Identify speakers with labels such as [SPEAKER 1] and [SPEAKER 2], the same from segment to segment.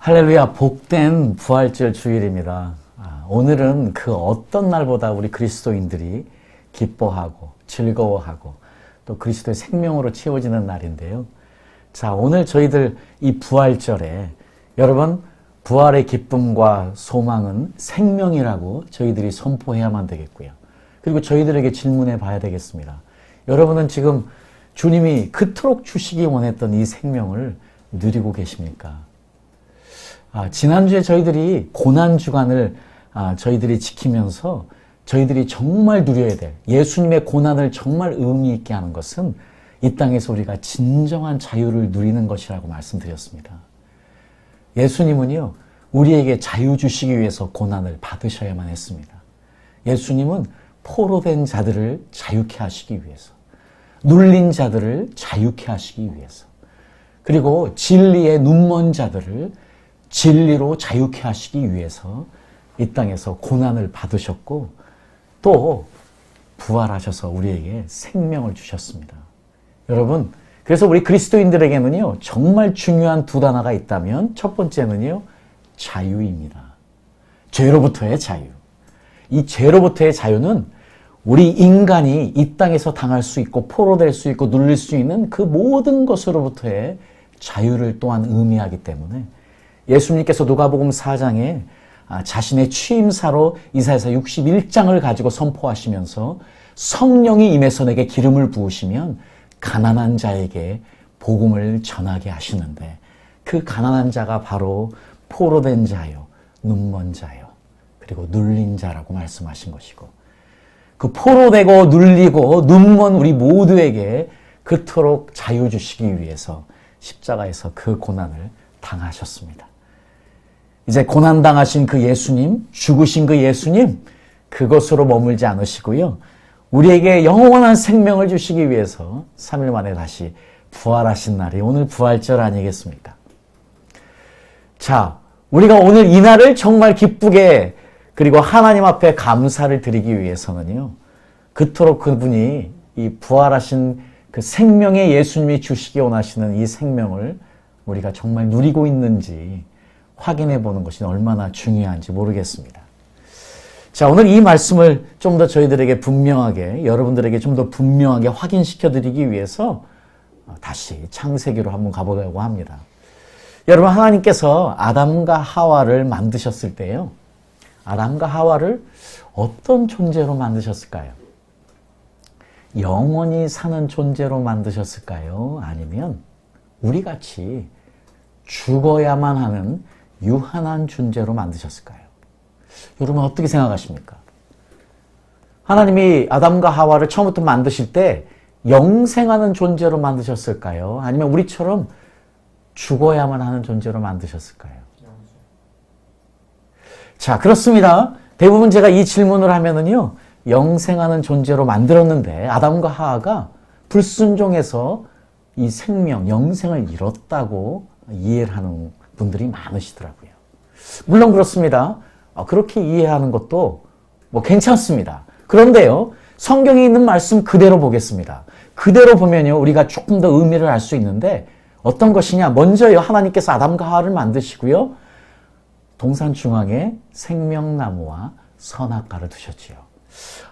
[SPEAKER 1] 할렐루야, 복된 부활절 주일입니다. 오늘은 그 어떤 날보다 우리 그리스도인들이 기뻐하고 즐거워하고 또 그리스도의 생명으로 채워지는 날인데요. 자, 오늘 저희들 이 부활절에 여러분, 부활의 기쁨과 소망은 생명이라고 저희들이 선포해야만 되겠고요. 그리고 저희들에게 질문해 봐야 되겠습니다. 여러분은 지금 주님이 그토록 주시기 원했던 이 생명을 누리고 계십니까? 지난주에 저희들이 고난주간을 저희들이 지키면서 저희들이 정말 누려야 될 예수님의 고난을 정말 의미 있게 하는 것은 이 땅에서 우리가 진정한 자유를 누리는 것이라고 말씀드렸습니다. 예수님은요, 우리에게 자유 주시기 위해서 고난을 받으셔야만 했습니다. 예수님은 포로된 자들을 자유케 하시기 위해서, 눌린 자들을 자유케 하시기 위해서, 그리고 진리의 눈먼 자들을 진리로 자유케 하시기 위해서 이 땅에서 고난을 받으셨고 또 부활하셔서 우리에게 생명을 주셨습니다. 여러분, 그래서 우리 그리스도인들에게는요, 정말 중요한 두 단어가 있다면 첫 번째는요, 자유입니다. 죄로부터의 자유. 이 죄로부터의 자유는 우리 인간이 이 땅에서 당할 수 있고 포로될 수 있고 눌릴 수 있는 그 모든 것으로부터의 자유를 또한 의미하기 때문에 예수님께서 누가복음 4장에 자신의 취임사로 이사야서 61장을 가지고 선포하시면서 성령이 임해서 내게 기름을 부으시면 가난한 자에게 복음을 전하게 하시는데 그 가난한 자가 바로 포로된 자요, 눈먼 자요, 그리고 눌린 자라고 말씀하신 것이고 그 포로되고 눌리고 눈먼 우리 모두에게 그토록 자유 주시기 위해서 십자가에서 그 고난을 당하셨습니다. 이제 고난당하신 그 예수님, 죽으신 그 예수님, 그것으로 머물지 않으시고요. 우리에게 영원한 생명을 주시기 위해서 3일 만에 다시 부활하신 날이 오늘 부활절 아니겠습니까? 자, 우리가 오늘 이 날을 정말 기쁘게 그리고 하나님 앞에 감사를 드리기 위해서는요. 그토록 그분이 이 부활하신 그 생명의 예수님이 주시기 원하시는 이 생명을 우리가 정말 누리고 있는지 확인해 보는 것이 얼마나 중요한지 모르겠습니다. 자, 오늘 이 말씀을 좀 더 저희들에게 분명하게, 여러분들에게 좀 더 분명하게 확인시켜 드리기 위해서 다시 창세기로 한번 가보려고 합니다. 여러분, 하나님께서 아담과 하와를 만드셨을 때요, 아담과 하와를 어떤 존재로 만드셨을까요? 영원히 사는 존재로 만드셨을까요? 아니면 우리같이 죽어야만 하는 유한한 존재로 만드셨을까요? 여러분 어떻게 생각하십니까? 하나님이 아담과 하와를 처음부터 만드실 때 영생하는 존재로 만드셨을까요? 아니면 우리처럼 죽어야만 하는 존재로 만드셨을까요? 자, 그렇습니다. 대부분 제가 이 질문을 하면은요, 영생하는 존재로 만들었는데 아담과 하와가 불순종해서 이 생명, 영생을 잃었다고 이해를 하는 분들이 많으시더라고요. 물론 그렇습니다. 그렇게 이해하는 것도 뭐 괜찮습니다. 그런데요, 성경에 있는 말씀 그대로 보겠습니다. 그대로 보면요, 우리가 조금 더 의미를 알 수 있는데 어떤 것이냐? 먼저요, 하나님께서 아담과 하와를 만드시고요, 동산 중앙에 생명나무와 선악과를 두셨지요.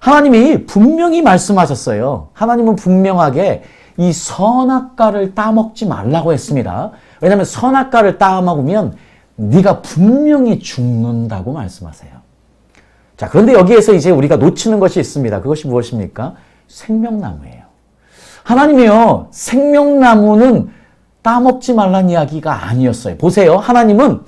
[SPEAKER 1] 하나님이 분명히 말씀하셨어요. 하나님은 분명하게 이 선악과를 따먹지 말라고 했습니다. 왜냐하면 선악과를 따먹으면 네가 분명히 죽는다고 말씀하세요. 자, 그런데 여기에서 이제 우리가 놓치는 것이 있습니다. 그것이 무엇입니까? 생명나무예요. 하나님이요, 생명나무는 따먹지 말라는 이야기가 아니었어요. 보세요. 하나님은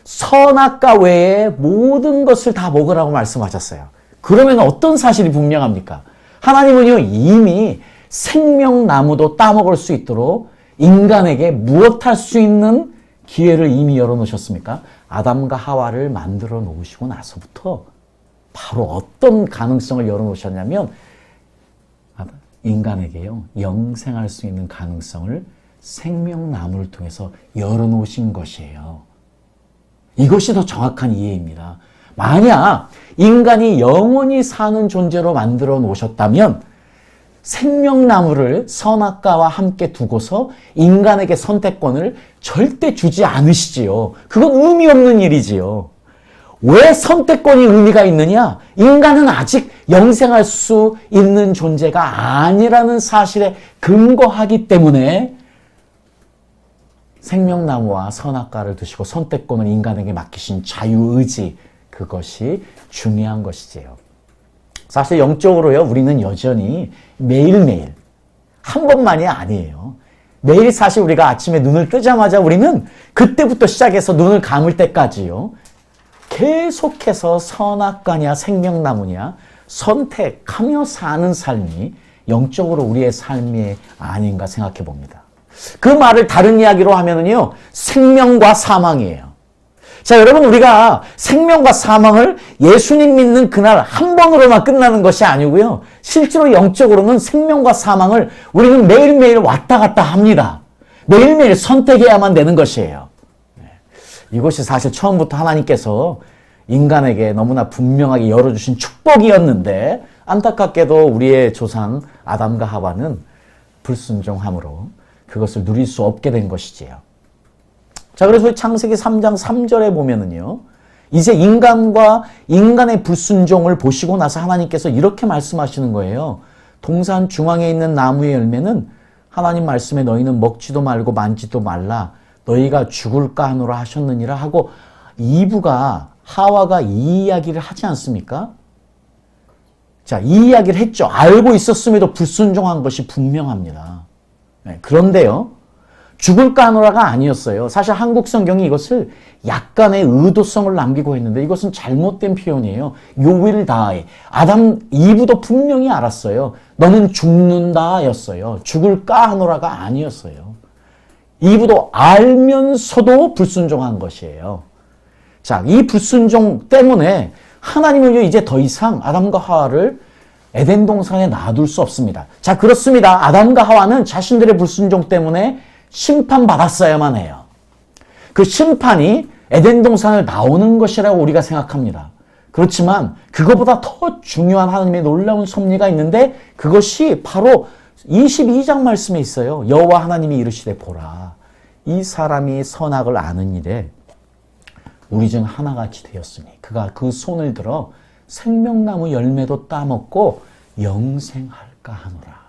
[SPEAKER 1] 선악과 외에 모든 것을 다 먹으라고 말씀하셨어요. 그러면 어떤 사실이 분명합니까? 하나님은요, 이미 생명나무도 따먹을 수 있도록 인간에게 무엇할 수 있는 기회를 이미 열어놓으셨습니까? 아담과 하와를 만들어 놓으시고 나서부터 바로 어떤 가능성을 열어놓으셨냐면 인간에게요, 영생할 수 있는 가능성을 생명나무를 통해서 열어놓으신 것이에요. 이것이 더 정확한 이해입니다. 만약 인간이 영원히 사는 존재로 만들어 놓으셨다면 생명나무를 선악과와 함께 두고서 인간에게 선택권을 절대 주지 않으시지요. 그건 의미 없는 일이지요. 왜 선택권이 의미가 있느냐? 인간은 아직 영생할 수 있는 존재가 아니라는 사실에 근거하기 때문에 생명나무와 선악과를 두시고 선택권을 인간에게 맡기신 자유의지, 그것이 중요한 것이지요. 사실 영적으로요, 우리는 여전히 매일매일, 한 번만이 아니에요. 매일 사실 우리가 아침에 눈을 뜨자마자 우리는 그때부터 시작해서 눈을 감을 때까지요, 계속해서 선악과냐 생명나무냐 선택하며 사는 삶이 영적으로 우리의 삶이 아닌가 생각해 봅니다. 그 말을 다른 이야기로 하면은요, 생명과 사망이에요. 자, 여러분, 우리가 생명과 사망을 예수님 믿는 그날 한 번으로만 끝나는 것이 아니고요, 실제로 영적으로는 생명과 사망을 우리는 매일매일 왔다 갔다 합니다. 매일매일 선택해야만 되는 것이에요. 이것이 사실 처음부터 하나님께서 인간에게 너무나 분명하게 열어주신 축복이었는데, 안타깝게도 우리의 조상 아담과 하와는 불순종함으로 그것을 누릴 수 없게 된 것이지요. 자, 그래서 창세기 3장 3절에 보면은요, 이제 인간과 인간의 불순종을 보시고 나서 하나님께서 이렇게 말씀하시는 거예요. 동산 중앙에 있는 나무의 열매는 하나님 말씀에 너희는 먹지도 말고 만지도 말라. 너희가 죽을까 하노라 하셨느니라 하고, 하와가 이 이야기를 하지 않습니까? 자, 이 이야기를 했죠. 알고 있었음에도 불순종한 것이 분명합니다. 네, 그런데요, 죽을까 하노라가 아니었어요. 사실 한국 성경이 이것을 약간의 의도성을 남기고 했는데 이것은 잘못된 표현이에요. You will die. 이브도 분명히 알았어요. 너는 죽는다 였어요. 죽을까 하노라가 아니었어요. 이브도 알면서도 불순종한 것이에요. 자, 이 불순종 때문에 하나님은요, 이제 더 이상 아담과 하와를 에덴 동산에 놔둘 수 없습니다. 자, 그렇습니다. 아담과 하와는 자신들의 불순종 때문에 심판받았어야만 해요. 그 심판이 에덴 동산을 나오는 것이라고 우리가 생각합니다. 그렇지만 그것보다 더 중요한 하나님의 놀라운 섭리가 있는데, 그것이 바로 22장 말씀에 있어요. 여호와 하나님이 이르시되 보라, 이 사람이 선악을 아는 일에 우리 중 하나같이 되었으니 그가 그 손을 들어 생명나무 열매도 따먹고 영생할까 하노라.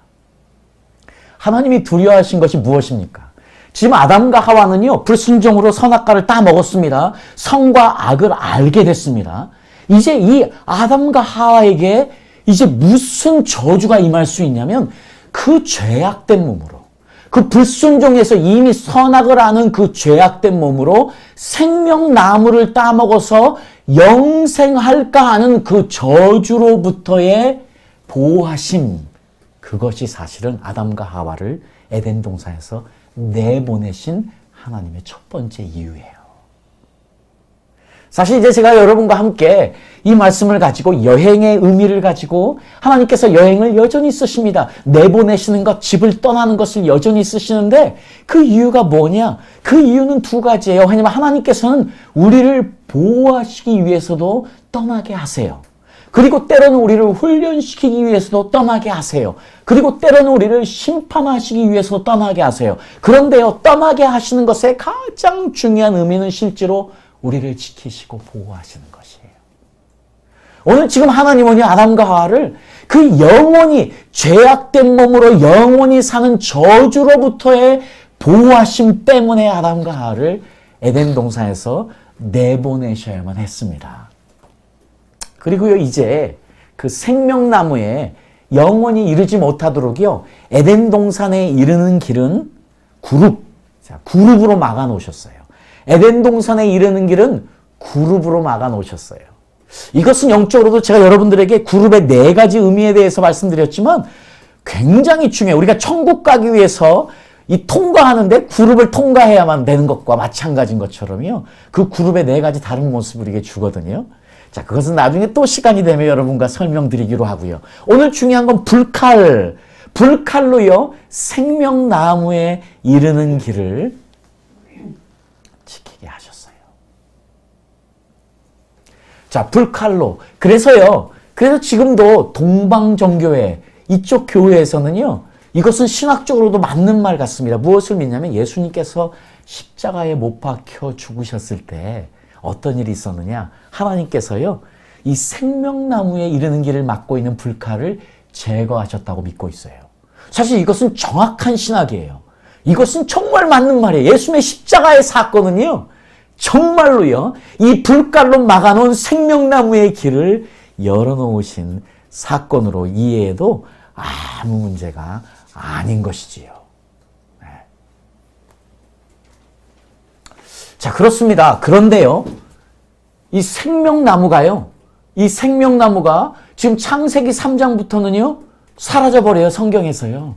[SPEAKER 1] 하나님이 두려워하신 것이 무엇입니까? 지금 아담과 하와는요, 불순종으로 선악과를 따먹었습니다. 선과 악을 알게 됐습니다. 이제 이 아담과 하와에게 이제 무슨 저주가 임할 수 있냐면, 그 죄악된 몸으로, 그 불순종에서 이미 선악을 아는 그 죄악된 몸으로 생명나무를 따먹어서 영생할까 하는 그 저주로부터의 보호하심, 그것이 사실은 아담과 하와를 에덴 동산에서 내보내신 하나님의 첫 번째 이유예요. 사실 이제 제가 여러분과 함께 이 말씀을 가지고 여행의 의미를 가지고 하나님께서 여행을 여전히 쓰십니다. 내보내시는 것, 집을 떠나는 것을 여전히 쓰시는데, 그 이유가 뭐냐? 그 이유는 두 가지예요. 왜냐하면 하나님께서는 우리를 보호하시기 위해서도 떠나게 하세요. 그리고 때로는 우리를 훈련시키기 위해서도 떠나게 하세요. 그리고 때로는 우리를 심판하시기 위해서도 떠나게 하세요. 그런데요, 떠나게 하시는 것의 가장 중요한 의미는 실제로 우리를 지키시고 보호하시는 것이에요. 오늘 지금 하나님은요, 아담과 하와를 그 영원히 죄악된 몸으로 영원히 사는 저주로부터의 보호하심 때문에 아담과 하와를 에덴 동산에서 내보내셔야만 했습니다. 그리고요, 이제 그 생명나무에 영원히 이르지 못하도록요, 에덴 동산에 이르는 길은 그룹으로 막아 놓으셨어요. 에덴 동산에 이르는 길은 그룹으로 막아 놓으셨어요. 이것은 영적으로도 제가 여러분들에게 그룹의 4가지 의미에 대해서 말씀드렸지만 굉장히 중요해요. 우리가 천국 가기 위해서 이 통과하는데 그룹을 통과해야만 되는 것과 마찬가지인 것처럼요, 그 그룹의 4가지 다른 모습을 이게 주거든요. 자, 그것은 나중에 또 시간이 되면 여러분과 설명드리기로 하고요. 오늘 중요한 건 불칼로요, 생명나무에 이르는 길을 지키게 하셨어요. 자, 불칼로. 그래서 지금도 동방정교회, 이쪽 교회에서는요, 이것은 신학적으로도 맞는 말 같습니다. 무엇을 믿냐면 예수님께서 십자가에 못 박혀 죽으셨을 때 어떤 일이 있었느냐? 하나님께서요, 이 생명나무에 이르는 길을 막고 있는 불칼을 제거하셨다고 믿고 있어요. 사실 이것은 정확한 신학이에요. 이것은 정말 맞는 말이에요. 예수님의 십자가의 사건은요, 정말로요, 이 불칼로 막아놓은 생명나무의 길을 열어놓으신 사건으로 이해해도 아무 문제가 아닌 것이지요. 네. 자, 그렇습니다. 그런데요, 이 생명나무가 지금 창세기 3장부터는요, 사라져버려요. 성경에서요.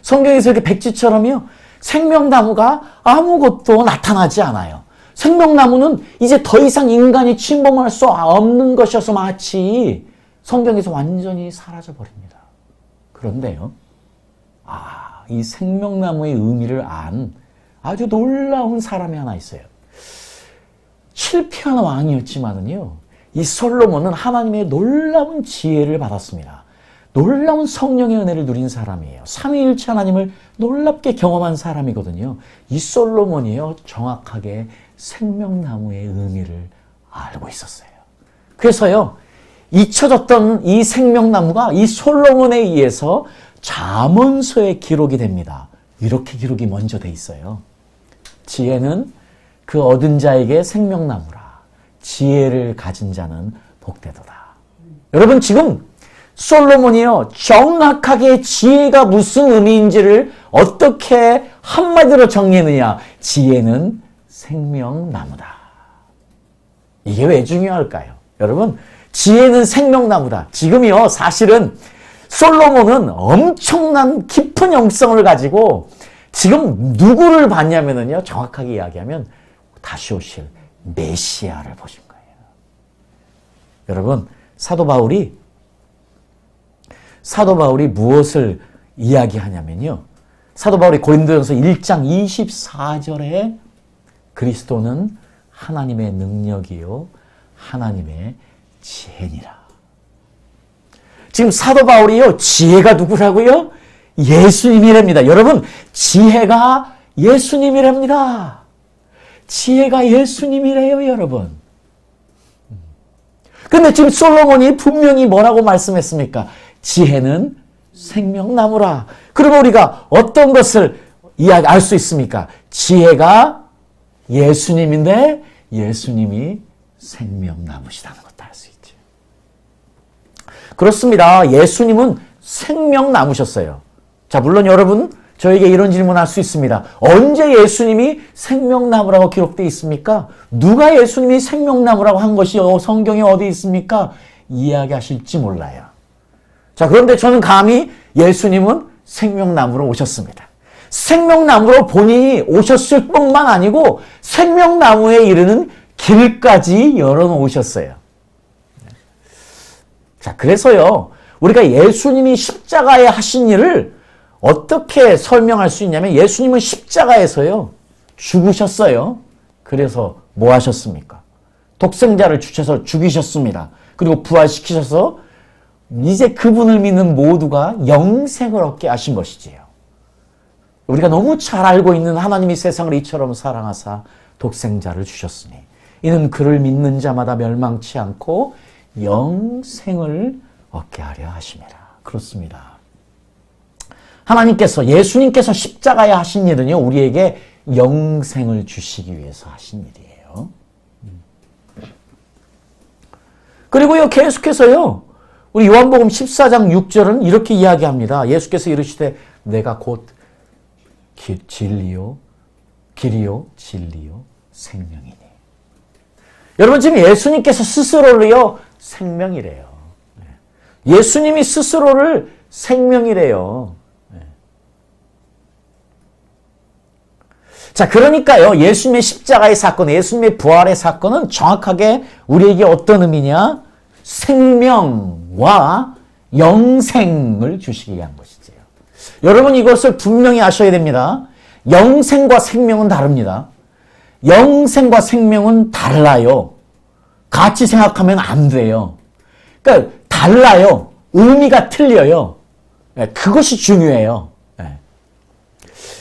[SPEAKER 1] 성경에서 이렇게 백지처럼요, 생명나무가 아무것도 나타나지 않아요. 생명나무는 이제 더 이상 인간이 침범할 수 없는 것이어서 마치 성경에서 완전히 사라져버립니다. 그런데요, 이 생명나무의 의미를 안 아주 놀라운 사람이 하나 있어요. 실패한 왕이었지만은요, 이 솔로몬은 하나님의 놀라운 지혜를 받았습니다. 놀라운 성령의 은혜를 누린 사람이에요. 삼위일체 하나님을 놀랍게 경험한 사람이거든요. 이 솔로몬이요, 정확하게 생명나무의 의미를 알고 있었어요. 그래서요, 잊혀졌던 이 생명나무가 이 솔로몬에 의해서 잠언서에 기록이 됩니다. 이렇게 기록이 먼저 돼 있어요. 지혜는 그 얻은 자에게 생명나무라. 지혜를 가진 자는 복되도다. 여러분, 지금 솔로몬이요, 정확하게 지혜가 무슨 의미인지를 어떻게 한마디로 정리했느냐? 지혜는 생명나무다. 이게 왜 중요할까요? 여러분, 지혜는 생명나무다. 지금이요, 사실은 솔로몬은 엄청난 깊은 영성을 가지고 지금 누구를 봤냐면요, 정확하게 이야기하면 다시 오실 메시아를 보신 거예요. 여러분, 사도 바울이 무엇을 이야기하냐면요, 사도 바울이 고린도전서 1장 24절에 그리스도는 하나님의 능력이요 하나님의 지혜니라. 지금 사도 바울이요, 지혜가 누구라고요? 예수님이랍니다. 여러분, 지혜가 예수님이랍니다. 지혜가 예수님이래요, 여러분. 근데 지금 솔로몬이 분명히 뭐라고 말씀했습니까? 지혜는 생명나무라. 그러면 우리가 어떤 것을 알 수 있습니까? 지혜가 예수님인데 예수님이 생명나무시다는 것도 알 수 있죠. 그렇습니다. 예수님은 생명나무셨어요. 자, 물론 여러분, 저에게 이런 질문할 수 있습니다. 언제 예수님이 생명나무라고 기록되어 있습니까? 누가 예수님이 생명나무라고 한 것이 성경에 어디 있습니까? 이야기하실지 몰라요. 자, 그런데 저는 감히 예수님은 생명나무로 오셨습니다. 생명나무로 본인이 오셨을 뿐만 아니고 생명나무에 이르는 길까지 열어놓으셨어요. 자, 그래서요, 우리가 예수님이 십자가에 하신 일을 어떻게 설명할 수 있냐면, 예수님은 십자가에서요, 죽으셨어요. 그래서 뭐 하셨습니까? 독생자를 주셔서 죽이셨습니다. 그리고 부활시키셔서 이제 그분을 믿는 모두가 영생을 얻게 하신 것이지요. 우리가 너무 잘 알고 있는 하나님이 세상을 이처럼 사랑하사 독생자를 주셨으니 이는 그를 믿는 자마다 멸망치 않고 영생을 얻게 하려 하심이라. 그렇습니다. 하나님께서, 예수님께서 십자가에 하신 일은요, 우리에게 영생을 주시기 위해서 하신 일이에요. 그리고요, 계속해서요, 우리 요한복음 14장 6절은 이렇게 이야기합니다. 예수께서 이르시되 내가 곧 길이요 진리요 생명이니. 여러분, 지금 예수님께서 스스로를요, 생명이래요. 예수님이 스스로를 생명이래요. 자, 그러니까요, 예수님의 십자가의 사건, 예수님의 부활의 사건은 정확하게 우리에게 어떤 의미냐? 생명과 영생을 주시기 위한 것이지요. 여러분, 이것을 분명히 아셔야 됩니다. 영생과 생명은 다릅니다. 영생과 생명은 달라요. 같이 생각하면 안 돼요. 그러니까 달라요. 의미가 틀려요. 그것이 중요해요.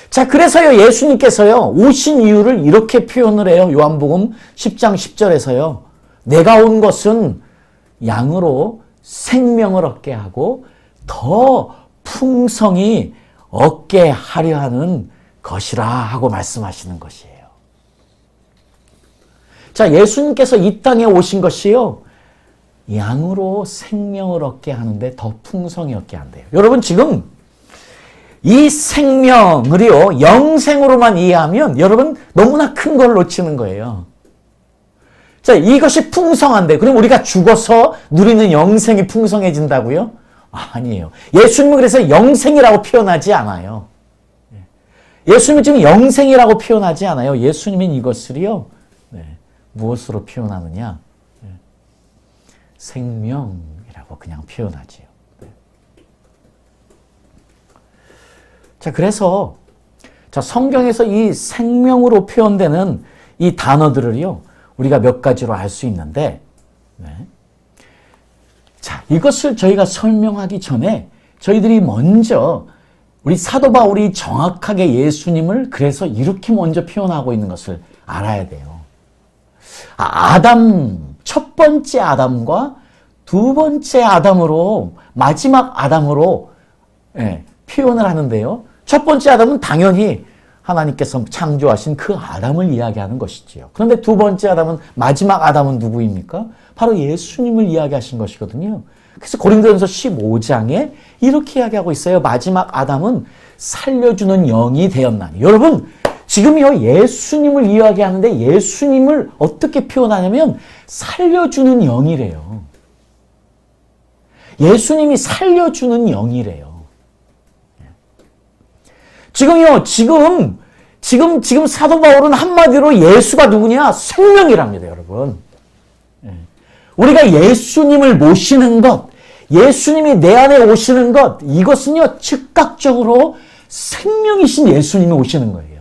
[SPEAKER 1] 자, 그래서요, 예수님께서요, 오신 이유를 이렇게 표현을 해요. 요한복음 10장 10절에서요. 내가 온 것은 양으로 생명을 얻게 하고 더 풍성히 얻게 하려 하는 것이라 하고 말씀하시는 것이에요. 자, 예수님께서 이 땅에 오신 것이요, 양으로 생명을 얻게 하는데 더 풍성히 얻게 한대요. 여러분, 지금 이 생명을요, 영생으로만 이해하면 여러분 너무나 큰 걸 놓치는 거예요. 자, 이것이 풍성한데, 그럼 우리가 죽어서 누리는 영생이 풍성해진다고요? 아니에요. 예수님은 그래서 영생이라고 표현하지 않아요. 예수님은 지금 영생이라고 표현하지 않아요. 예수님은 이것을요, 무엇으로 표현하느냐? 생명이라고 그냥 표현하지요. 자, 그래서 자, 성경에서 이 생명으로 표현되는 이 단어들을요, 우리가 몇 가지로 알 수 있는데, 자, 이것을 저희가 설명하기 전에 저희들이 먼저 우리 사도 바울이 정확하게 예수님을 그래서 이렇게 먼저 표현하고 있는 것을 알아야 돼요. 아담, 첫 번째 아담과 두 번째 아담으로, 마지막 아담으로 표현을 하는데요. 첫 번째 아담은 당연히 하나님께서 창조하신 그 아담을 이야기하는 것이지요. 그런데 두 번째 아담은, 마지막 아담은 누구입니까? 바로 예수님을 이야기하신 것이거든요. 그래서 고린도전서 15장에 이렇게 이야기하고 있어요. 마지막 아담은 살려주는 영이 되었나니. 여러분, 지금요, 예수님을 이야기하는데 예수님을 어떻게 표현하냐면 살려주는 영이래요. 예수님이 살려주는 영이래요. 지금 사도 바울은 한마디로 예수가 누구냐? 생명이랍니다, 여러분. 우리가 예수님을 모시는 것, 예수님이 내 안에 오시는 것, 이것은요, 즉각적으로 생명이신 예수님이 오시는 거예요.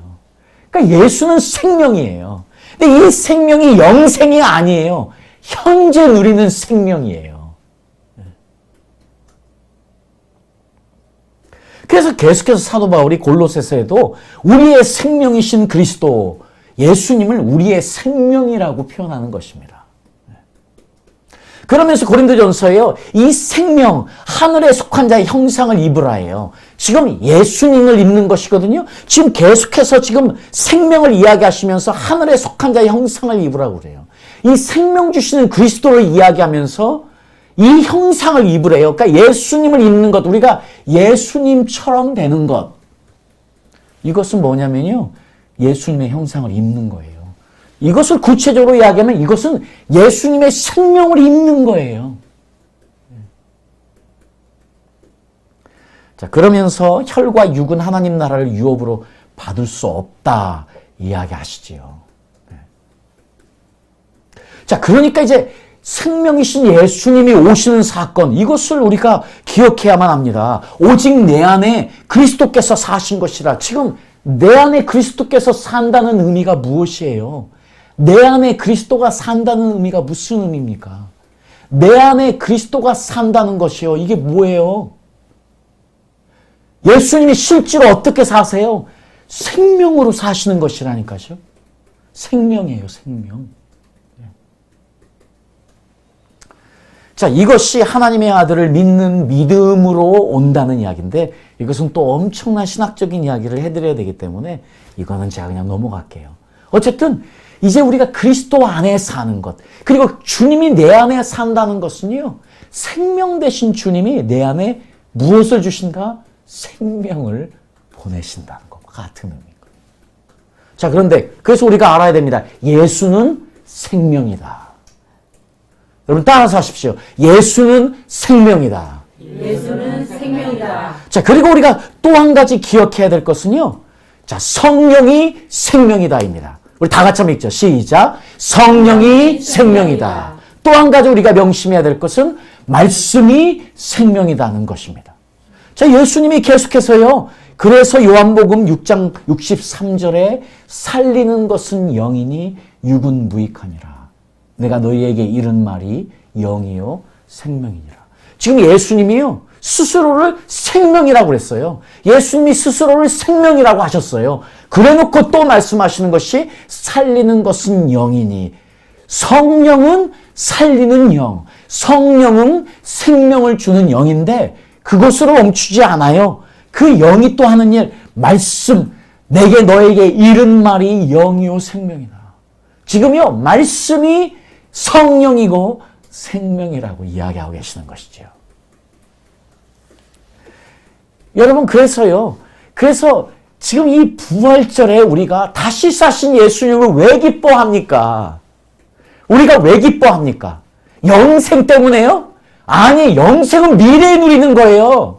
[SPEAKER 1] 그러니까 예수는 생명이에요. 근데 이 생명이 영생이 아니에요. 현재 누리는 생명이에요. 그래서 계속해서 사도 바울이 골로새서에도 우리의 생명이신 그리스도, 예수님을 우리의 생명이라고 표현하는 것입니다. 그러면서 고린도전서에요, 이 생명, 하늘에 속한 자의 형상을 입으라예요. 지금 예수님을 입는 것이거든요. 지금 계속해서 지금 생명을 이야기하시면서 하늘에 속한 자의 형상을 입으라고 그래요. 이 생명 주시는 그리스도를 이야기하면서 이 형상을 입으래요. 그러니까 예수님을 입는 것, 우리가 예수님처럼 되는 것. 이것은 뭐냐면요, 예수님의 형상을 입는 거예요. 이것을 구체적으로 이야기하면 이것은 예수님의 생명을 입는 거예요. 자, 그러면서 혈과 육은 하나님 나라를 유업으로 받을 수 없다 이야기하시지요. 자, 그러니까 이제 생명이신 예수님이 오시는 사건, 이것을 우리가 기억해야만 합니다. 오직 내 안에 그리스도께서 사신 것이라. 지금 내 안에 그리스도께서 산다는 의미가 무엇이에요? 내 안에 그리스도가 산다는 의미가 무슨 의미입니까? 내 안에 그리스도가 산다는 것이요. 이게 뭐예요? 예수님이 실제로 어떻게 사세요? 생명으로 사시는 것이라니까요. 생명이에요, 생명. 자, 이것이 하나님의 아들을 믿는 믿음으로 온다는 이야기인데, 이것은 또 엄청난 신학적인 이야기를 해드려야 되기 때문에 이거는 제가 그냥 넘어갈게요. 어쨌든 이제 우리가 그리스도 안에 사는 것, 그리고 주님이 내 안에 산다는 것은요, 생명 되신 주님이 내 안에 무엇을 주신가? 생명을 보내신다는 것과 같은 의미입니다. 자, 그런데 그래서 우리가 알아야 됩니다. 예수는 생명이다. 여러분 따라서 하십시오. 예수는 생명이다.
[SPEAKER 2] 예수는 생명이다.
[SPEAKER 1] 자, 그리고 우리가 또 한 가지 기억해야 될 것은요, 자, 성령이 생명이다입니다. 우리 다 같이 한번 읽죠. 시작. 성령이 생명이다. 또 한 가지 우리가 명심해야 될 것은 말씀이 생명이다는 것입니다. 자, 예수님이 계속해서요, 그래서 요한복음 6장 63절에 살리는 것은 영이니 육은 무익하니라. 내가 너희에게 이른 말이 영이요 생명이니라. 지금 예수님이요, 스스로를 생명이라고 그랬어요. 예수님이 스스로를 생명이라고 하셨어요. 그래놓고 또 말씀하시는 것이 살리는 것은 영이니 성령은 살리는 영, 성령은 생명을 주는 영인데 그것으로 멈추지 않아요. 그 영이 또 하는 일, 말씀, 내게 너에게 이른 말이 영이요 생명이다. 지금요, 말씀이 성령이고 생명이라고 이야기하고 계시는 것이죠. 여러분, 그래서 지금 이 부활절에 우리가 다시 사신 예수님을 왜 기뻐합니까? 우리가 왜 기뻐합니까? 영생 때문에요? 아니, 영생은 미래에 누리는 거예요.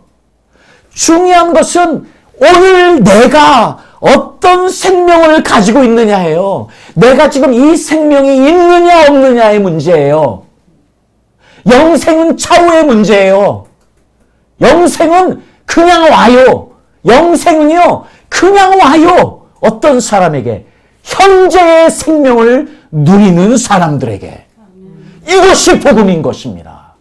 [SPEAKER 1] 중요한 것은 오늘 내가 어떤 생명을 가지고 있느냐예요. 내가 지금 이 생명이 있느냐 없느냐의 문제예요. 영생은 차후의 문제예요. 영생은 그냥 와요. 영생은요, 그냥 와요. 어떤 사람에게? 현재의 생명을 누리는 사람들에게. 이것이 복음인 것입니다.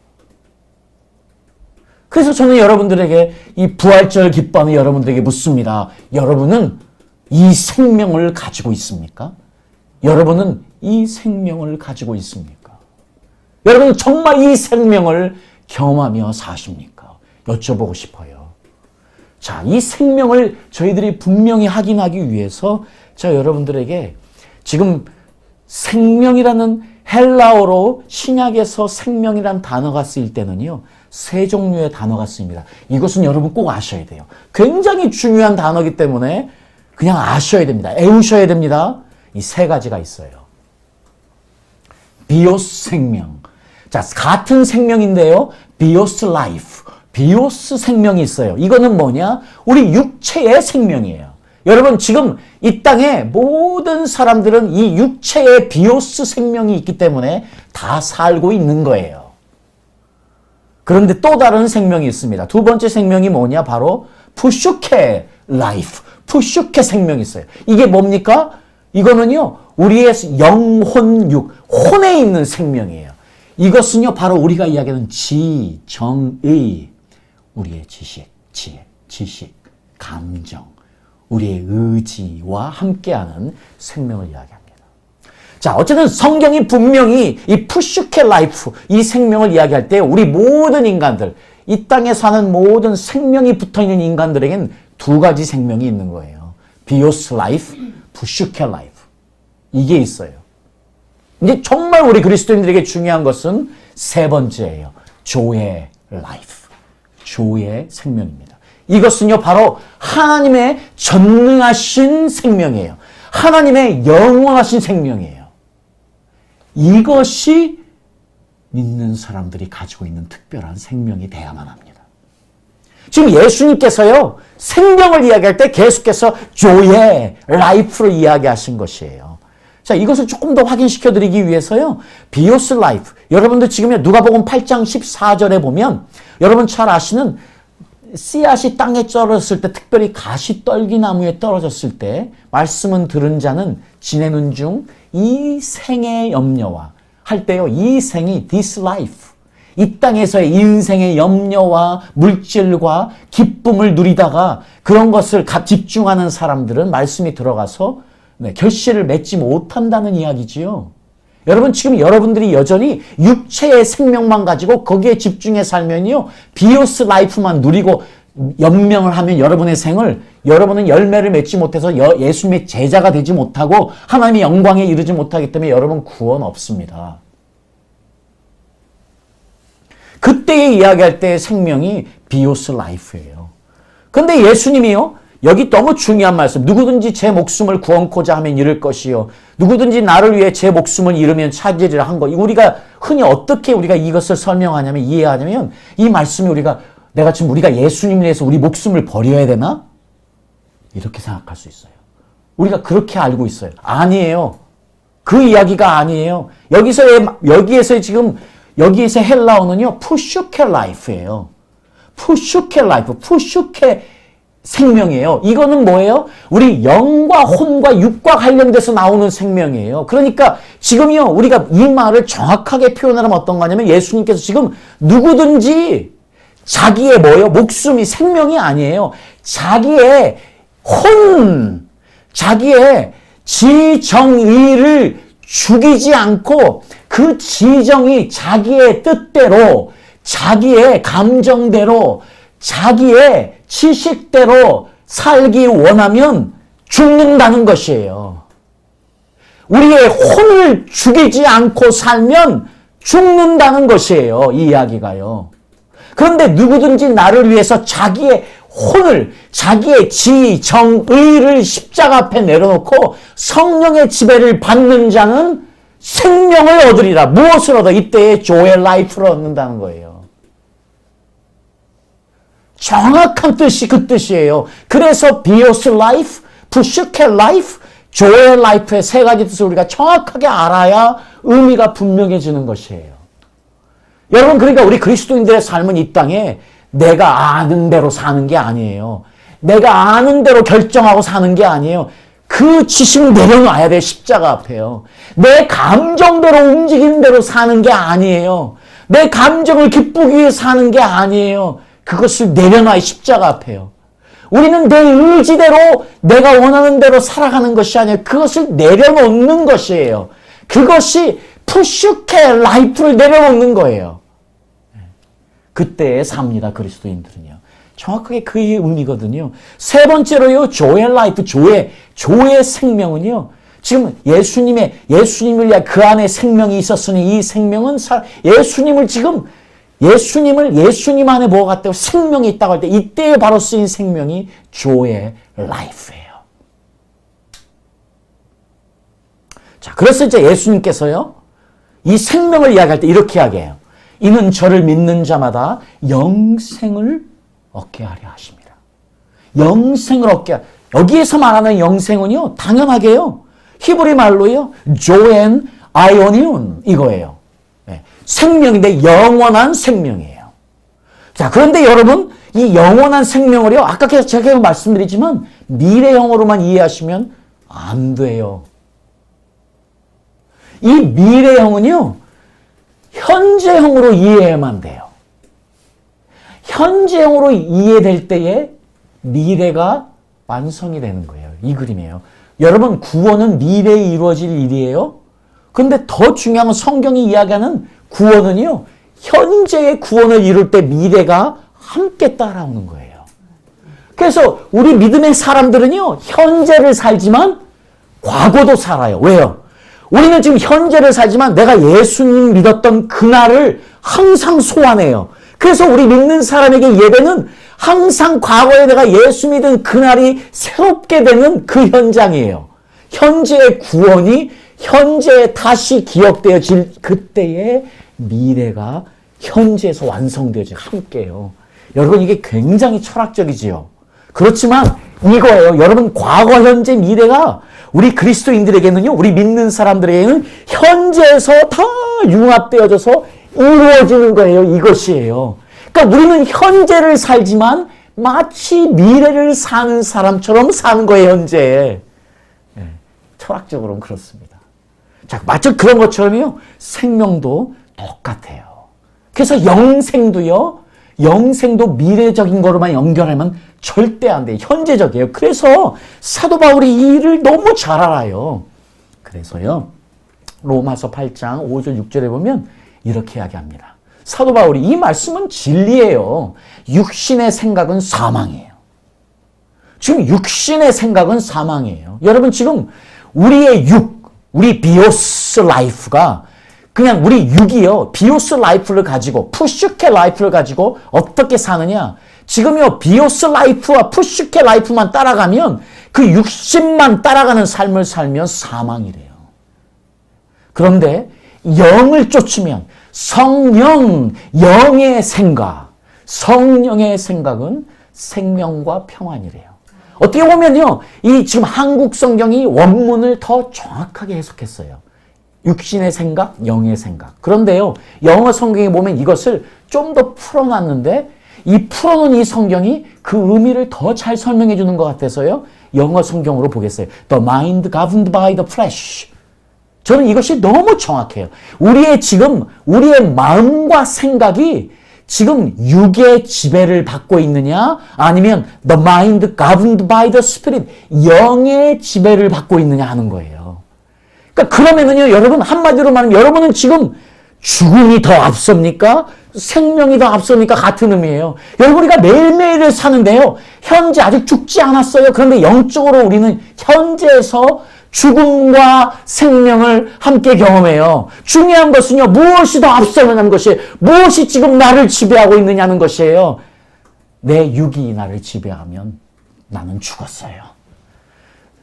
[SPEAKER 1] 그래서 저는 여러분들에게 이 부활절 기뻐하는 여러분들에게 묻습니다. 여러분은 이 생명을 가지고 있습니까? 여러분은 이 생명을 가지고 있습니까? 여러분은 정말 이 생명을 경험하며 사십니까? 여쭤보고 싶어요. 자, 이 생명을 저희들이 분명히 확인하기 위해서 제가 여러분들에게 지금 생명이라는 헬라어로 신약에서 생명이라는 단어가 쓰일 때는요, 세 종류의 단어가 쓰입니다. 이것은 여러분 꼭 아셔야 돼요. 굉장히 중요한 단어이기 때문에 그냥 아셔야 됩니다. 애우셔야 됩니다. 이 세 가지가 있어요. 비오스 생명. 자, 같은 생명인데요. 비오스 라이프. 비오스 생명이 있어요. 이거는 뭐냐? 우리 육체의 생명이에요. 여러분, 지금 이 땅에 모든 사람들은 이 육체의 비오스 생명이 있기 때문에 다 살고 있는 거예요. 그런데 또 다른 생명이 있습니다. 두 번째 생명이 뭐냐? 바로 푸슈케 라이프, 푸슈케 생명이 있어요. 이게 뭡니까? 이거는요, 우리의 영혼, 육, 혼에 있는 생명이에요. 이것은요, 바로 우리가 이야기하는 지, 정의, 우리의 지식, 감정, 우리의 의지와 함께하는 생명을 이야기합니다. 자, 어쨌든 성경이 분명히 이 푸슈케 라이프, 이 생명을 이야기할 때 우리 모든 인간들, 이 땅에 사는 모든 생명이 붙어있는 인간들에겐 두 가지 생명이 있는 거예요. 비오스 라이프, 푸슈케 라이프. 이게 있어요. 근데 정말 우리 그리스도인들에게 중요한 것은 세 번째예요. 조의 라이프, 조의 생명입니다. 이것은요, 바로 하나님의 전능하신 생명이에요. 하나님의 영원하신 생명이에요. 이것이 믿는 사람들이 가지고 있는 특별한 생명이 돼야만 합니다. 지금 예수님께서요, 생명을 이야기할 때 계속해서 조의 라이프를 이야기하신 것이에요. 자, 이것을 조금 더 확인시켜 드리기 위해서요, 비오스 라이프. 여러분들 지금 누가복음 8장 14절에 보면 여러분 잘 아시는 씨앗이 땅에 떨어졌을 때, 특별히 가시떨기나무에 떨어졌을 때 말씀은 들은 자는 지내는 중 이 생의 염려와 할 때요, 이 생이 this life, 이 땅에서의 인생의 염려와 물질과 기쁨을 누리다가 그런 것을 집중하는 사람들은 말씀이 들어가서 결실을 맺지 못한다는 이야기지요. 여러분, 지금 여러분들이 여전히 육체의 생명만 가지고 거기에 집중해 살면요, 비오스 라이프만 누리고 연명을 하면 여러분의 생을, 여러분은 열매를 맺지 못해서 예수님의 제자가 되지 못하고 하나님의 영광에 이르지 못하기 때문에 여러분 구원 없습니다. 그때에 이야기할 때의 생명이 비오스 라이프예요. 그런데 예수님이요, 여기 너무 중요한 말씀, 누구든지 제 목숨을 구원코자 하면 잃을 것이요, 누구든지 나를 위해 제 목숨을 잃으면 찾으리라 한 거. 우리가 흔히 어떻게 우리가 이것을 설명하냐면, 이해하냐면, 이 말씀이 우리가 예수님을 위해서 우리 목숨을 버려야 되나? 이렇게 생각할 수 있어요. 우리가 그렇게 알고 있어요. 아니에요. 그 이야기가 아니에요. 여기에서 헬라어는요, 푸슈케 라이프예요. 푸슈케 라이프, 푸슈케 생명이에요. 이거는 뭐예요? 우리 영과 혼과 육과 관련돼서 나오는 생명이에요. 그러니까 지금요, 우리가 이 말을 정확하게 표현하면 어떤 거냐면, 예수님께서 지금 누구든지 자기의 뭐예요? 목숨이 생명이 아니에요. 자기의 자기의 지정의를 죽이지 않고 그 지정이 자기의 뜻대로, 자기의 감정대로, 자기의 지식대로 살기 원하면 죽는다는 것이에요. 우리의 혼을 죽이지 않고 살면 죽는다는 것이에요. 이 이야기가요. 그런데 누구든지 나를 위해서 자기의 혼을, 자기의 지정의를 십자가 앞에 내려놓고 성령의 지배를 받는 자는 생명을 얻으리라. 무엇을 얻어? 이때의 조의 라이프를 얻는다는 거예요. 정확한 뜻이 그 뜻이에요. 그래서 비오스 라이프, 푸슈케 라이프, 조의 라이프의 세 가지 뜻을 우리가 정확하게 알아야 의미가 분명해지는 것이에요. 여러분, 그러니까 우리 그리스도인들의 삶은 이 땅에 내가 아는 대로 사는 게 아니에요. 내가 아는 대로 결정하고 사는 게 아니에요. 그 지식을 내려놔야 돼, 십자가 앞에요. 내 감정대로 움직이는 대로 사는 게 아니에요. 내 감정을 기쁘기 위해 사는 게 아니에요. 그것을 내려놔야 십자가 앞에요. 우리는 내 의지대로 내가 원하는 대로 살아가는 것이 아니에요. 그것을 내려놓는 것이에요. 그것이 푸슈케 라이프를 내려놓는 거예요. 그때에 삽니다, 그리스도인들은요. 정확하게 그 의미거든요. 세 번째로요, 조의 라이프, 조의 생명은요. 지금 예수님을 위해 그 안에 생명이 있었으니 이 생명은 예수님 안에 뭐가 같다고 생명이 있다고 할 때 이때에 바로 쓰인 생명이 조의 라이프예요. 자, 그래서 이제 예수님께서요, 이 생명을 이야기할 때 이렇게 이야기해요. 이는 저를 믿는 자마다 영생을 얻게 하려 하십니다. 영생을 얻게 여기에서 말하는 영생은요, 당연하게요, 히브리 말로요, 조엔 아이오니온 이거예요. 네, 생명인데 영원한 생명이에요. 자, 그런데 여러분, 이 영원한 생명을요, 아까 제가 말씀드리지만 미래형으로만 이해하시면 안 돼요. 이 미래형은요, 현재형으로 이해해야만 돼요. 현재형으로 이해될 때에 미래가 완성이 되는 거예요. 이 그림이에요. 여러분, 구원은 미래에 이루어질 일이에요. 그런데 더 중요한 건 성경이 이야기하는 구원은요, 현재의 구원을 이룰 때 미래가 함께 따라오는 거예요. 그래서 우리 믿음의 사람들은요, 현재를 살지만 과거도 살아요. 왜요? 우리는 지금 현재를 살지만 내가 예수님 믿었던 그날을 항상 소환해요. 그래서 우리 믿는 사람에게 예배는 항상 과거에 내가 예수 믿은 그날이 새롭게 되는 그 현장이에요. 현재의 구원이 현재에 다시 기억되어질 그때의 미래가 현재에서 완성되어질 함께요. 여러분, 이게 굉장히 철학적이지요. 그렇지만 이거예요. 여러분, 과거, 현재, 미래가 우리 그리스도인들에게는요, 우리 믿는 사람들에게는 현재에서 다 융합되어져서 이루어지는 거예요. 이것이에요. 그러니까 우리는 현재를 살지만 마치 미래를 사는 사람처럼 사는 거예요, 현재에. 네, 철학적으로는 그렇습니다. 자, 마치 그런 것처럼요, 생명도 똑같아요. 그래서 영생도 미래적인 거로만 연결하면 절대 안 돼요. 현재적이에요. 그래서 사도 바울이 이 일을 너무 잘 알아요. 그래서요, 로마서 8장 5절 6절에 보면 이렇게 이야기합니다. 사도 바울이 이 말씀은 진리예요. 육신의 생각은 사망이에요. 지금 육신의 생각은 사망이에요. 여러분, 지금 우리의 우리 비오스 라이프가 그냥 우리 육이요, 비오스 라이프를 가지고, 푸슈케 라이프를 가지고 어떻게 사느냐? 지금요, 비오스 라이프와 푸슈케 라이프만 따라가면, 그 육신만 따라가는 삶을 살면 사망이래요. 그런데 영을 쫓으면 성령의 생각은 생명과 평안이래요. 어떻게 보면요, 이 지금 한국 성경이 원문을 더 정확하게 해석했어요. 육신의 생각, 영의 생각. 그런데요, 영어 성경에 보면 이것을 좀 더 풀어놨는데, 이 풀어놓은 이 성경이 그 의미를 더 잘 설명해 주는 것 같아서요, 영어 성경으로 보겠어요. The mind governed by the flesh. 저는 이것이 너무 정확해요. 우리의 마음과 생각이 지금 육의 지배를 받고 있느냐, 아니면 the mind governed by the spirit, 영의 지배를 받고 있느냐 하는 거예요. 그러니까 그러면은요, 여러분, 한마디로 말하면 여러분은 지금 죽음이 더 앞섭니까? 생명이 더 앞섭니까? 같은 의미예요. 여러분, 우리가 매일매일을 사는데요, 현재 아직 죽지 않았어요. 그런데 영적으로 우리는 현재에서 죽음과 생명을 함께 경험해요. 중요한 것은요, 무엇이 더 앞서느냐는 것이, 무엇이 지금 나를 지배하고 있느냐는 것이에요. 내 육이 나를 지배하면 나는 죽었어요.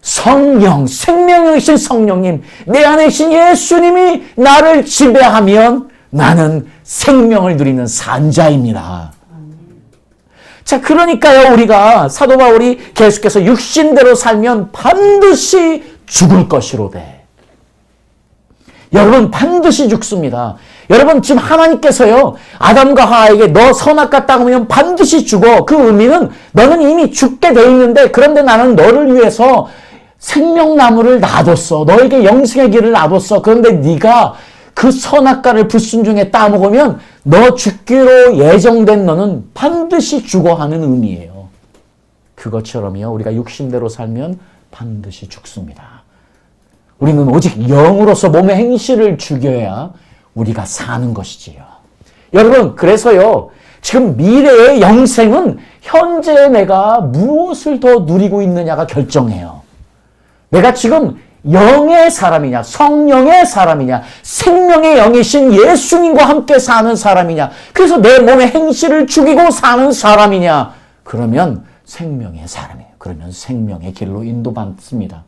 [SPEAKER 1] 성령, 생명이신 성령님, 내 안에 계신 예수님이 나를 지배하면 나는 생명을 누리는 산자입니다. 자, 그러니까요, 우리가 사도 바울이 계속해서 육신대로 살면 반드시 죽을 것이로되. 여러분, 반드시 죽습니다. 여러분, 지금 하나님께서요, 아담과 하와에게 너 선악과 땅이면 반드시 죽어. 그 의미는 너는 이미 죽게 돼 있는데, 그런데 나는 너를 위해서 생명나무를 놔뒀어. 너에게 영생의 길을 놔뒀어. 그런데 네가 그 선악과를 불순종에 따먹으면 너 죽기로 예정된 너는 반드시 죽어 하는 의미예요. 그것처럼요, 우리가 육신대로 살면 반드시 죽습니다. 우리는 오직 영으로서 몸의 행실을 죽여야 우리가 사는 것이지요. 여러분, 그래서요, 지금 미래의 영생은 현재 내가 무엇을 더 누리고 있느냐가 결정해요. 내가 지금 영의 사람이냐, 성령의 사람이냐, 생명의 영이신 예수님과 함께 사는 사람이냐, 그래서 내 몸의 행실을 죽이고 사는 사람이냐, 그러면 생명의 사람이에요. 그러면 생명의 길로 인도받습니다.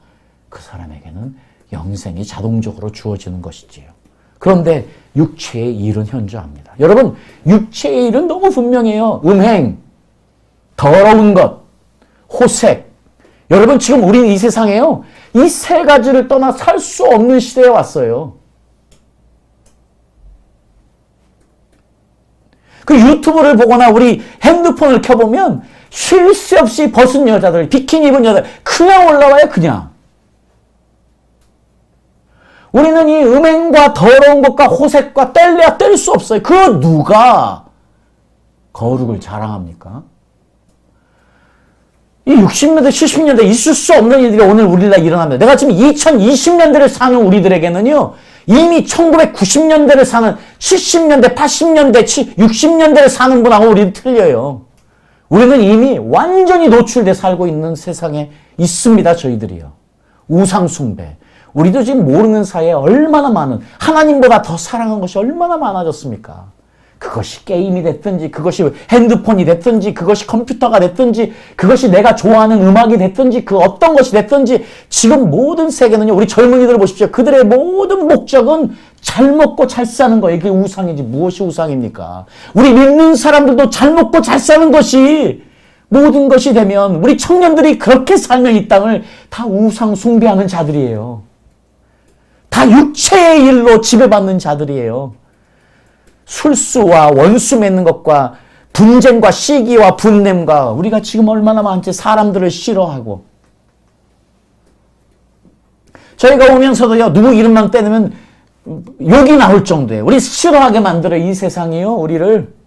[SPEAKER 1] 그 사람에게는 영생이 자동적으로 주어지는 것이지요. 그런데 육체의 일은 현저합니다. 여러분, 육체의 일은 너무 분명해요. 음행, 더러운 것, 호색. 여러분, 지금 우리는 이 세상에요, 이 세 가지를 떠나 살 수 없는 시대에 왔어요. 그 유튜브를 보거나 우리 핸드폰을 켜보면 쉴 새 없이 벗은 여자들, 비키니 입은 여자들 그냥 올라와요, 그냥. 우리는 이 음행과 더러운 것과 호색과 뗄래야 뗄 수 없어요. 그 누가 거룩을 자랑합니까? 이 60년대, 70년대 있을 수 없는 일들이 오늘 우리나라에 일어납니다. 내가 지금 2020년대를 사는 우리들에게는요, 이미 1990년대를 사는 70년대, 80년대, 60년대를 사는 분하고 우리는 틀려요. 우리는 이미 완전히 노출돼 살고 있는 세상에 있습니다, 저희들이요. 우상숭배. 우리도 지금 모르는 사이에 얼마나 많은, 하나님보다 더 사랑한 것이 얼마나 많아졌습니까? 그것이 게임이 됐든지, 그것이 핸드폰이 됐든지, 그것이 컴퓨터가 됐든지, 그것이 내가 좋아하는 음악이 됐든지, 그 어떤 것이 됐든지, 지금 모든 세계는요, 우리 젊은이들을 보십시오. 그들의 모든 목적은 잘 먹고 잘 사는 거예요. 이게 우상이지 무엇이 우상입니까? 우리 믿는 사람들도 잘 먹고 잘 사는 것이 모든 것이 되면, 우리 청년들이 그렇게 살면 이 땅을 다 우상 숭배하는 자들이에요. 다 육체의 일로 지배받는 자들이에요. 술수와 원수 맺는 것과 분쟁과 시기와 분냄과, 우리가 지금 얼마나 많지, 사람들을 싫어하고. 저희가 오면서도요, 누구 이름만 떼면 욕이 나올 정도예요. 우리 싫어하게 만들어, 이 세상이요, 우리를.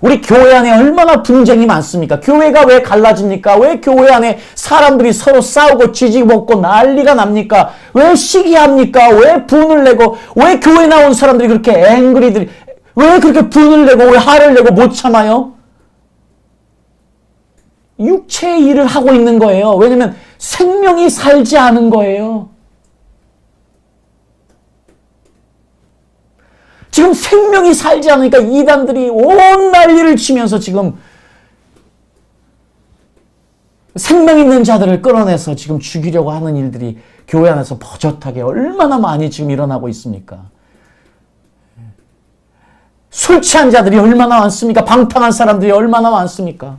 [SPEAKER 1] 우리 교회 안에 얼마나 분쟁이 많습니까? 교회가 왜 갈라집니까? 왜 교회 안에 사람들이 서로 싸우고 쥐집먹고 난리가 납니까? 왜 시기합니까? 왜 분을 내고, 왜 교회 나온 사람들이 그렇게 앵그리들이, 왜 그렇게 분을 내고, 왜 화를 내고 못 참아요? 육체의 일을 하고 있는 거예요. 왜냐면 생명이 살지 않은 거예요. 지금 생명이 살지 않으니까 이단들이 온 난리를 치면서 지금 생명 있는 자들을 끌어내서 지금 죽이려고 하는 일들이 교회 안에서 버젓하게 얼마나 많이 지금 일어나고 있습니까? 술 취한 자들이 얼마나 많습니까? 방탕한 사람들이 얼마나 많습니까?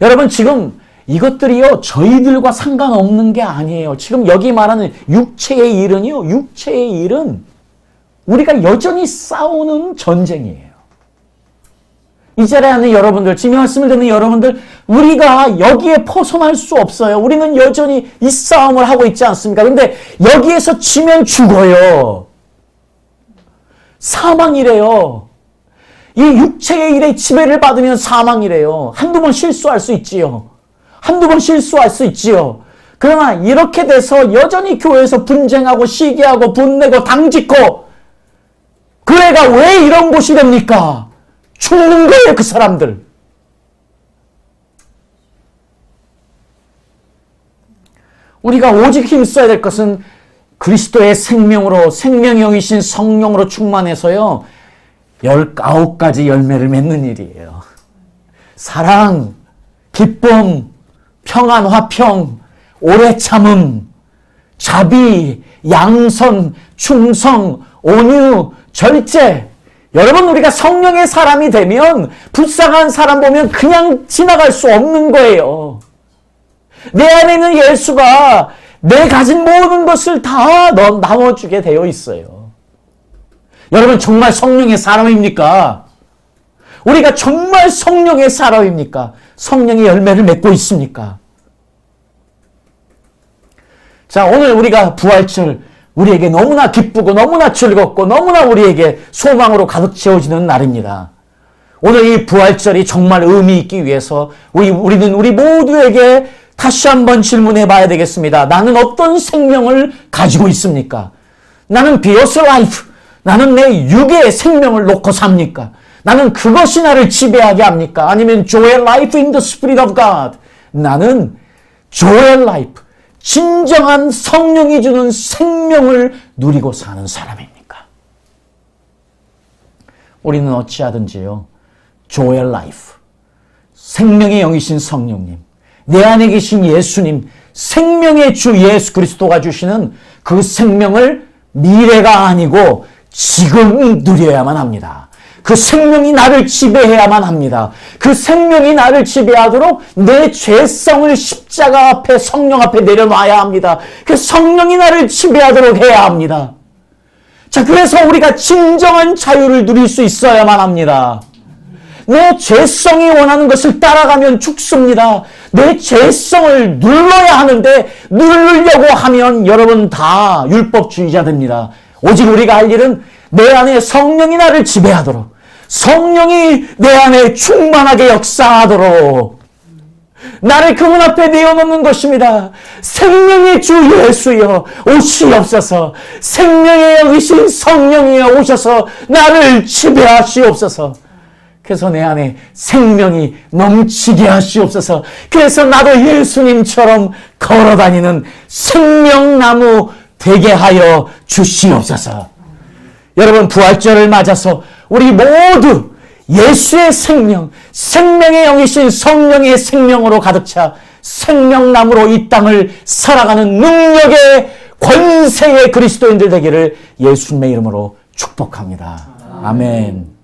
[SPEAKER 1] 여러분, 지금 이것들이요, 저희들과 상관없는 게 아니에요. 지금 여기 말하는 육체의 일은요, 육체의 일은 우리가 여전히 싸우는 전쟁이에요. 이 자리에 있는 여러분들, 지금 말씀을 듣는 여러분들, 우리가 여기에 벗어날 수 없어요. 우리는 여전히 이 싸움을 하고 있지 않습니까? 근데 여기에서 지면 죽어요. 사망이래요. 이 육체의 일에 지배를 받으면 사망이래요. 한두 번 실수할 수 있지요. 한두 번 실수할 수 있지요. 그러나 이렇게 돼서 여전히 교회에서 분쟁하고 시기하고 분내고 당짓고 교회가 왜 이런 곳이 됩니까? 죽는 거예요, 그 사람들. 우리가 오직 힘써야 될 것은 그리스도의 생명으로, 생명형이신 성령으로 충만해서요, 19가지 열매를 맺는 일이에요. 사랑, 기쁨, 평안, 화평, 오래 참음, 자비, 양선, 충성, 온유, 절제. 여러분, 우리가 성령의 사람이 되면 불쌍한 사람 보면 그냥 지나갈 수 없는 거예요. 내 안에 있는 예수가 내 가진 모든 것을 다 나눠주게 되어 있어요. 여러분, 정말 성령의 사람입니까? 우리가 정말 성령의 사람입니까? 성령의 열매를 맺고 있습니까? 자, 오늘 우리가 부활절, 우리에게 너무나 기쁘고 너무나 즐겁고 너무나 우리에게 소망으로 가득 채워지는 날입니다. 오늘 이 부활절이 정말 의미 있기 위해서 우리는 우리 모두에게 다시 한번 질문해 봐야 되겠습니다. 나는 어떤 생명을 가지고 있습니까? 나는 비어스 라이프, 나는 내 육의 생명을 놓고 삽니까? 나는 그것이 나를 지배하게 합니까? 아니면 joy life in the spirit of God, 나는 joy life, 진정한 성령이 주는 생명을 누리고 사는 사람입니까? 우리는 어찌하든지요, joy life, 생명의 영이신 성령님, 내 안에 계신 예수님, 생명의 주 예수 그리스도가 주시는 그 생명을 미래가 아니고 지금 누려야만 합니다. 그 생명이 나를 지배해야만 합니다. 그 생명이 나를 지배하도록 내 죄성을 십자가 앞에, 성령 앞에 내려놔야 합니다. 그 성령이 나를 지배하도록 해야 합니다. 자, 그래서 우리가 진정한 자유를 누릴 수 있어야만 합니다. 내 죄성이 원하는 것을 따라가면 죽습니다. 내 죄성을 눌러야 하는데 누르려고 하면 여러분 다 율법주의자 됩니다. 오직 우리가 할 일은 내 안에 성령이 나를 지배하도록, 성령이 내 안에 충만하게 역사하도록 나를 그분 앞에 내어놓는 것입니다. 생명의 주 예수여 오시옵소서. 생명의 영이신 성령이여 오셔서 나를 지배하시옵소서. 그래서 내 안에 생명이 넘치게 하시옵소서. 그래서 나도 예수님처럼 걸어다니는 생명나무 되게 하여 주시옵소서. 여러분, 부활절을 맞아서 우리 모두 예수의 생명, 생명의 영이신 성령의 생명으로 가득 차 생명나무로 이 땅을 살아가는 능력의 권세의 그리스도인들 되기를 예수님의 이름으로 축복합니다. 아멘.